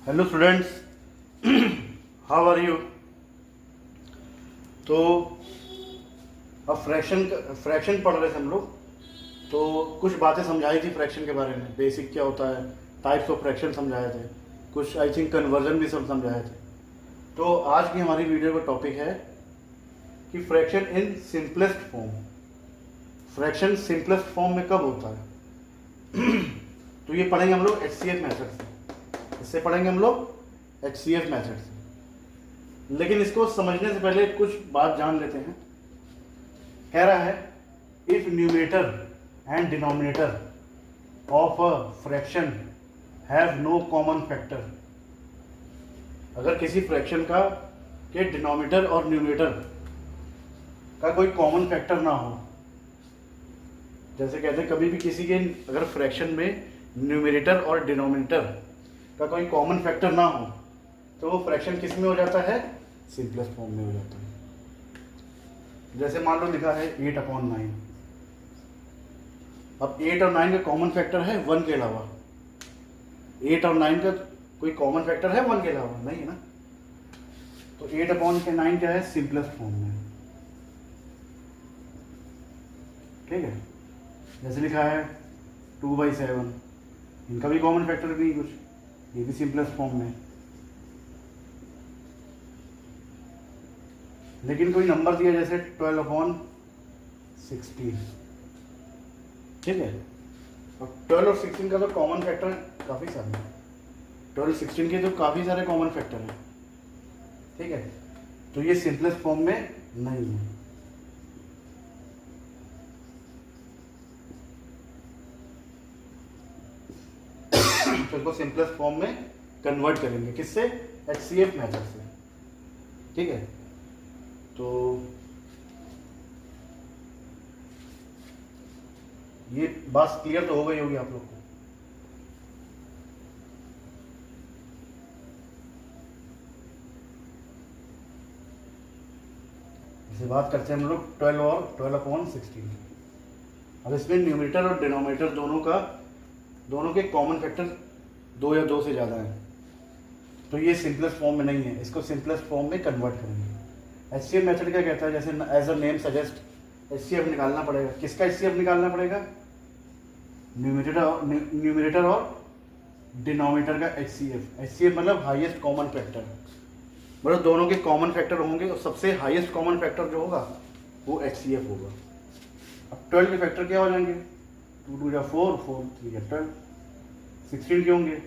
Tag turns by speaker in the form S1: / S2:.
S1: Hello students, how are you. तो अब fraction पढ़ रहे थे हम लोग। तो कुछ बातें समझाई थी फ्रैक्शन के बारे में, बेसिक क्या होता है, टाइप्स ऑफ फ्रैक्शन समझाए थे, कुछ आई थिंक कन्वर्जन भी सब समझाए थे। तो आज की हमारी वीडियो का टॉपिक है कि fraction in simplest form. Fraction simplest form में कब होता है? तो ये पढ़ेंगे हम लोग HCF मेथड से। इससे पढ़ेंगे हम लोग HCF मेथड से। लेकिन इसको समझने से पहले कुछ बात जान लेते हैं। कह रहा है if numerator and denominator of a fraction have no common factor. अगर किसी फ्रैक्शन का के डिनोमिनेटर और न्यूमरेटर का कोई कॉमन फैक्टर ना हो, जैसे कहते हैं कभी भी किसी के अगर फ्रैक्शन में न्यूमरेटर और डिनोमिनेटर का कोई कॉमन फैक्टर ना हो तो वो फ्रैक्शन किस में हो जाता है? सिंपलेस्ट फॉर्म में हो जाता है। जैसे मान लो लिखा है 8/9। अब 8 और 9 का कॉमन फैक्टर है 1 के अलावा। 8 और 9 का कोई कॉमन फैक्टर है 1 के अलावा? नहीं है ना। तो 8/9 क्या है? सिंपलेस्ट फॉर्म में। ठीक है। जैसे लिखा है 2/7, इनका भी कॉमन फैक्टर नहीं कुछ, ये भी सिंपलेस्ट फॉर्म में। लेकिन कोई नंबर दिया जैसे 12/16, ठीक है। और 12 और 16 का तो कॉमन फैक्टर काफ़ी सारे हैं। 12 16 के तो काफ़ी सारे कॉमन फैक्टर हैं, ठीक है। तो ये सिंपलेस्ट फॉर्म में नहीं है। तो इसको सिंपलेस्ट फॉर्म में कन्वर्ट करेंगे किससे? HCF मेथड से, ठीक है। तो ये बात क्लियर तो हो गई होगी आप लोग को। इसे बात करते हैं हम लोग 12 और 12/16। अब इसमें न्यूमरेटर और डिनोमिनेटर दोनों के कॉमन फैक्टर 2 या 2 से ज़्यादा है। तो ये सिंपलेस्ट फॉर्म में नहीं है, इसको सिंपलेस्ट फॉर्म में कन्वर्ट करेंगे। HCF मेथड क्या कहता है? जैसे as a name suggest HCF निकालना पड़ेगा। किसका HCF निकालना पड़ेगा? न्यूमरेटर और डिनोमिनेटर का HCF मतलब हाईएस्ट कॉमन फैक्टर। मतलब दोनों के कॉमन फैक्टर होंगे और सबसे हाईएस्ट कॉमन फैक्टर जो होगा वो HCF होगा। अब 12 के फैक्टर क्या हो जाएंगे? 2 2 4, 4 3 12। 16 के होंगे